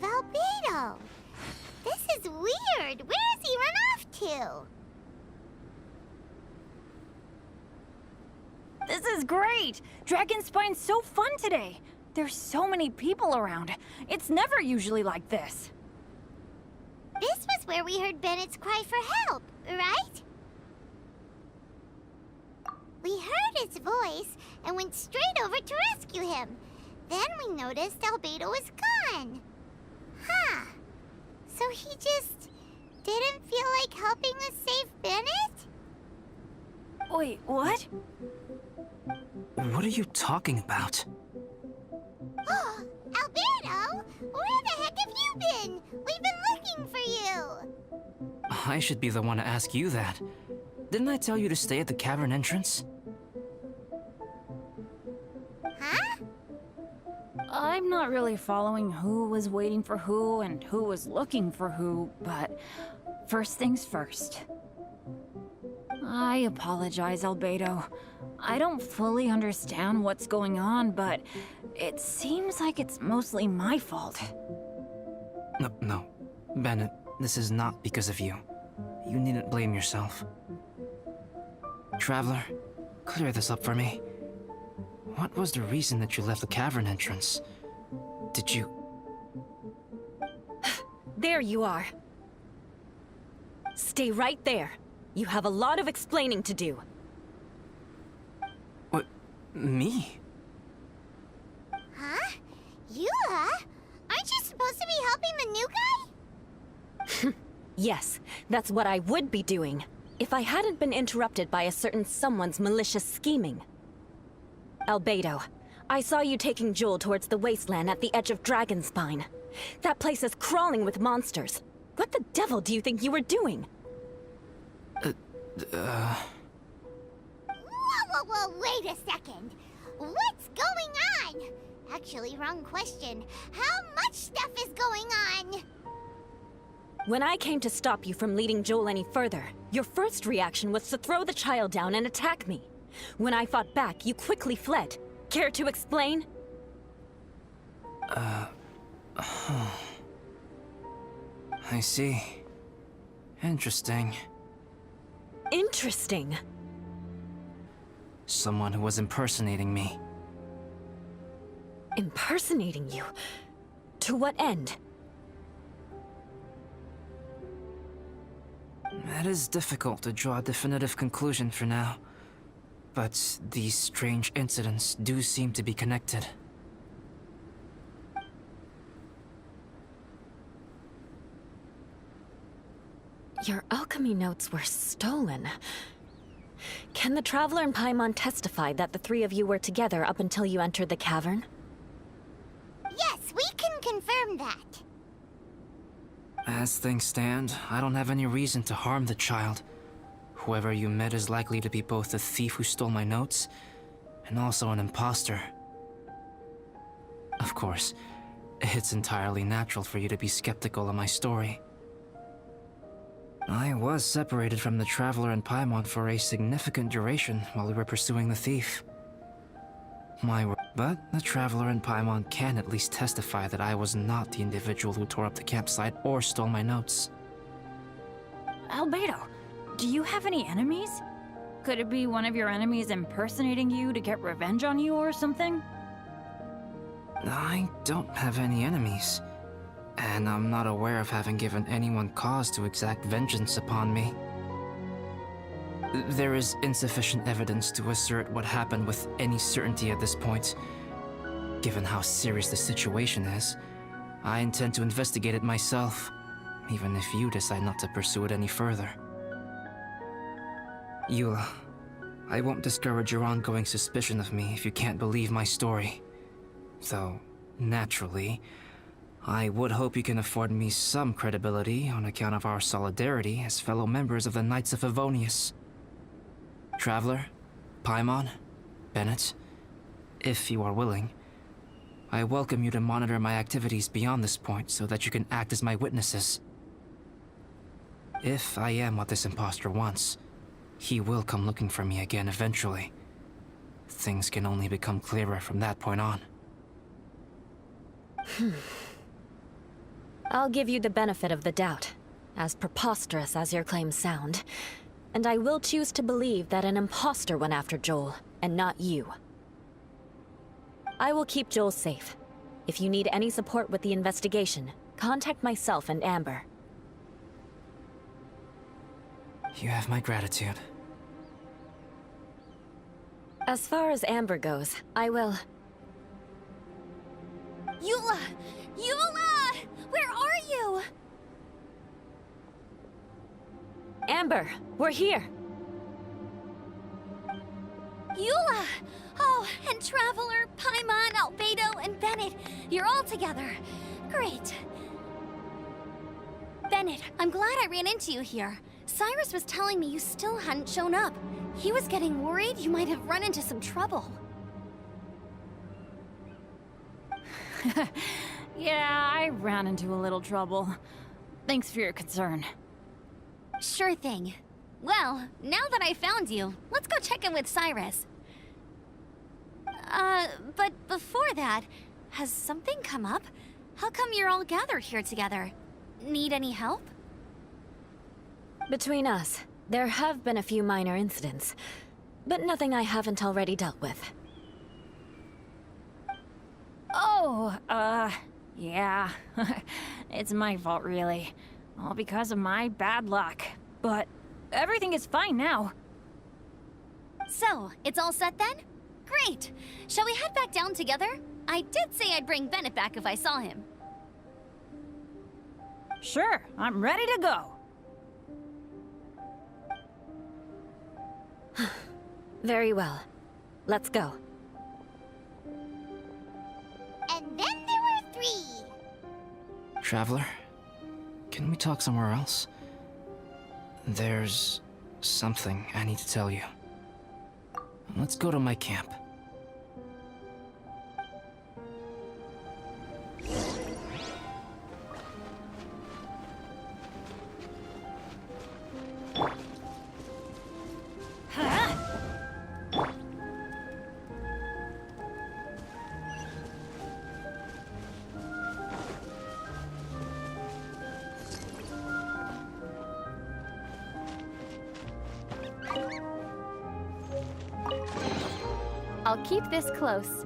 of Albedo. This is weird. Where has he run off to? This is great! Dragon Spine's so fun today! There's so many people around. It's never usually like this. This was where we heard Bennett's cry for help, right? We heard his voice and went straight over to rescue him. Then we noticed Albedo was gone. Huh. So he just didn't feel like helping us save Bennett? Wait, what? What are you talking about? Oh, Albedo! Where the heck have you been? We've been looking for you! I should be the one to ask you that. Didn't I tell you to stay at the cavern entrance? Huh? I'm not really following who was waiting for who and who was looking for who, but first things first. I apologize, Albedo. I don't fully understand what's going on, but it seems like it's mostly my fault. No. Bennett, this is not because of you. You needn't blame yourself. Traveler, clear this up for me. What was the reason that you left the cavern entrance? Did you... There you are. Stay right there. You have a lot of explaining to do. What? Me? Huh? Eula? Aren't you supposed to be helping the new guy? Yes, that's what I would be doing, if I hadn't been interrupted by a certain someone's malicious scheming. Albedo, I saw you taking Joel towards the wasteland at the edge of Dragonspine. That place is crawling with monsters. What the devil do you think you were doing? Whoa, wait a second. What's going on? Actually, wrong question. How much stuff is going on? When I came to stop you from leading Joel any further, your first reaction was to throw the child down and attack me. When I fought back, you quickly fled. Care to explain? I see. Interesting. Interesting. Someone who was impersonating me. Impersonating you? To what end? It is difficult to draw a definitive conclusion for now. But these strange incidents do seem to be connected. Your alchemy notes were stolen. Can the Traveler and Paimon testify that the three of you were together up until you entered the cavern? Yes, we can confirm that. As things stand, I don't have any reason to harm the child. Whoever you met is likely to be both the thief who stole my notes, and also an imposter. Of course, it's entirely natural for you to be skeptical of my story. I was separated from the Traveler and Paimon for a significant duration while we were pursuing the thief. But the Traveler and Paimon can at least testify that I was not the individual who tore up the campsite or stole my notes. Albedo, do you have any enemies? Could it be one of your enemies impersonating you to get revenge on you or something? I don't have any enemies, and I'm not aware of having given anyone cause to exact vengeance upon me. There is insufficient evidence to assert what happened with any certainty at this point. Given how serious the situation is, I intend to investigate it myself, even if you decide not to pursue it any further. Eula, I won't discourage your ongoing suspicion of me if you can't believe my story. Though, naturally, I would hope you can afford me some credibility on account of our solidarity as fellow members of the Knights of Favonius. Traveler, Paimon, Bennett, if you are willing, I welcome you to monitor my activities beyond this point so that you can act as my witnesses. If I am what this imposter wants, he will come looking for me again eventually. Things can only become clearer from that point on. I'll give you the benefit of the doubt, as preposterous as your claims sound. And I will choose to believe that an imposter went after Joel, and not you. I will keep Joel safe. If you need any support with the investigation, contact myself and Amber. You have my gratitude. As far as Amber goes, I will... Eula! Eula! Where are you? Amber, we're here! Eula! Oh, and Traveler, Paimon, Albedo, and Bennett. You're all together. Great. Bennett, I'm glad I ran into you here. Cyrus was telling me you still hadn't shown up. He was getting worried you might have run into some trouble. Yeah, I ran into a little trouble. Thanks for your concern. Sure thing. Well, now that I found you, let's go check in with Cyrus. But before that, has something come up? How come you're all gathered here together? Need any help? Between us, there have been a few minor incidents, but nothing I haven't already dealt with. Oh, yeah. It's my fault, really. All because of my bad luck. But everything is fine now. So, it's all set then? Great! Shall we head back down together? I did say I'd bring Bennett back if I saw him. Sure, I'm ready to go. Very well. Let's go. And then there were 3. Traveler, can we talk somewhere else? There's something I need to tell you. Let's go to my camp. I'll keep this close.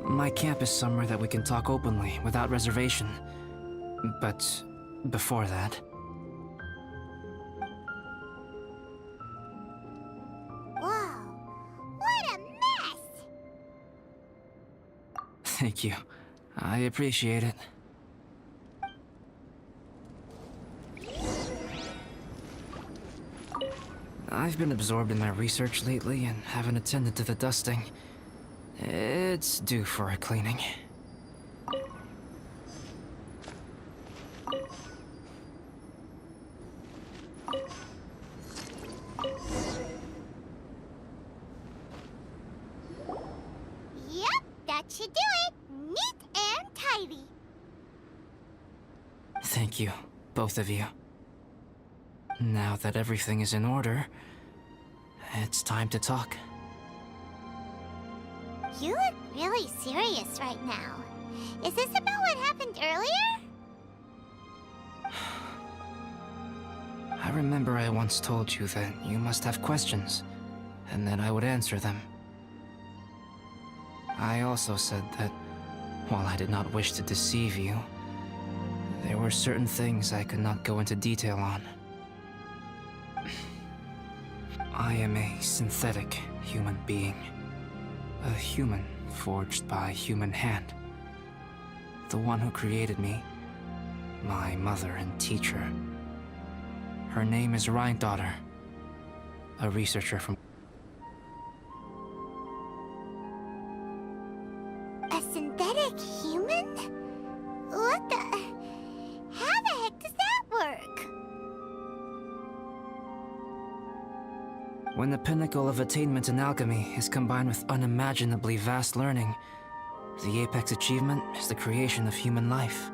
My camp is somewhere that we can talk openly, without reservation. But before that... Whoa, what a mess! Thank you. I appreciate it. I've been absorbed in my research lately and haven't attended to the dusting. It's due for a cleaning. Thank you, both of you. Now that everything is in order, it's time to talk. You look really serious right now. Is this about what happened earlier? I remember I once told you that you must have questions, and that I would answer them. I also said that, while I did not wish to deceive you, there were certain things I could not go into detail on. I am a synthetic human being. A human forged by human hand. The one who created me, my mother and teacher. Her name is Rhine-daughter, a researcher from... A synthetic human? What the... How the heck does that work? When the pinnacle of attainment in alchemy is combined with unimaginably vast learning, the apex achievement is the creation of human life.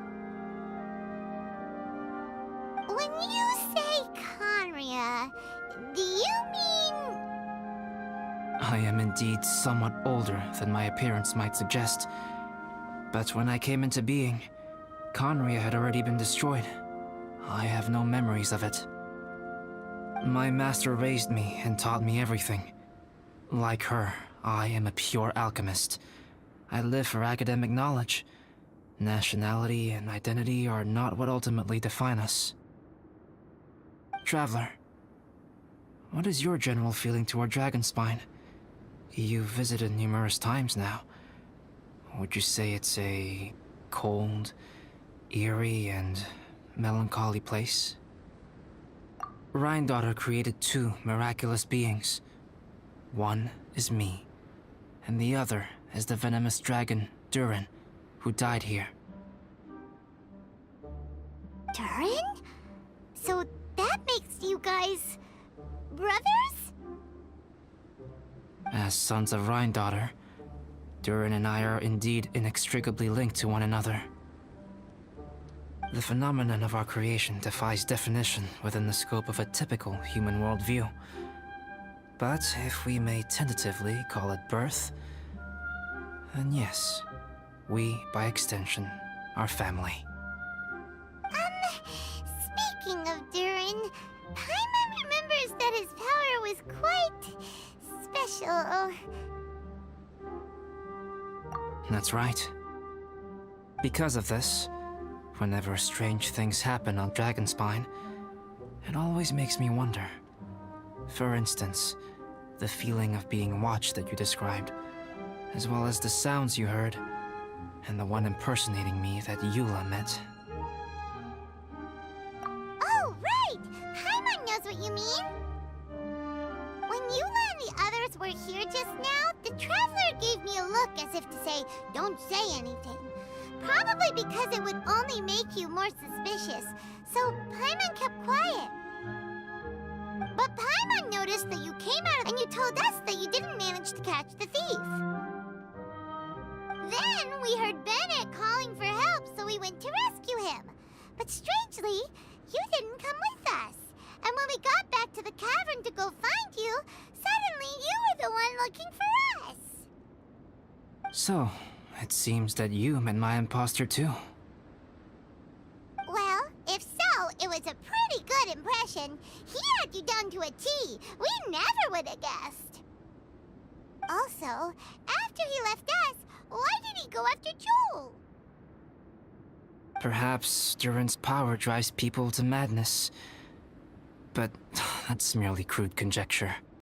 When you say Conria, do you mean... I am indeed somewhat older than my appearance might suggest, but when I came into being, Conria had already been destroyed. I have no memories of it. My master raised me and taught me everything. Like her, I am a pure alchemist. I live for academic knowledge. Nationality and identity are not what ultimately define us. Traveler, what is your general feeling toward Dragonspine? You've visited numerous times now. Would you say it's a cold, eerie, and melancholy place? Rhine-daughter created two miraculous beings. One is me, and the other is the venomous dragon, Durin, who died here. Durin? So that makes you guys... brothers? As sons of Rhine-daughter, Durin and I are indeed inextricably linked to one another. The phenomenon of our creation defies definition within the scope of a typical human worldview. But if we may tentatively call it birth, then yes, we, by extension, are family. Speaking of Durin, Paimon remembers that his power was quite... special. That's right. Because of this, whenever strange things happen on Dragonspine, it always makes me wonder. For instance, the feeling of being watched that you described, as well as the sounds you heard, and the one impersonating me that Eula met. Oh, right! Paimon knows what you mean! When Eula and the others were here just now, the Traveler gave me a look as if to say, don't say anything. Probably because it would only make you more suspicious, so Paimon kept quiet. But Paimon noticed that you came out and you told us that you didn't manage to catch the thief. Then we heard Bennett calling for help, so we went to rescue him. But strangely, you didn't come with us. And when we got back to the cavern to go find you, suddenly you were the one looking for us. So, it seems that you met my imposter too. Well, if so, it was a pretty good impression. He had you down to a T. We never would have guessed. Also, after he left us, why did he go after Joel? Perhaps Durin's power drives people to madness. But that's merely crude conjecture.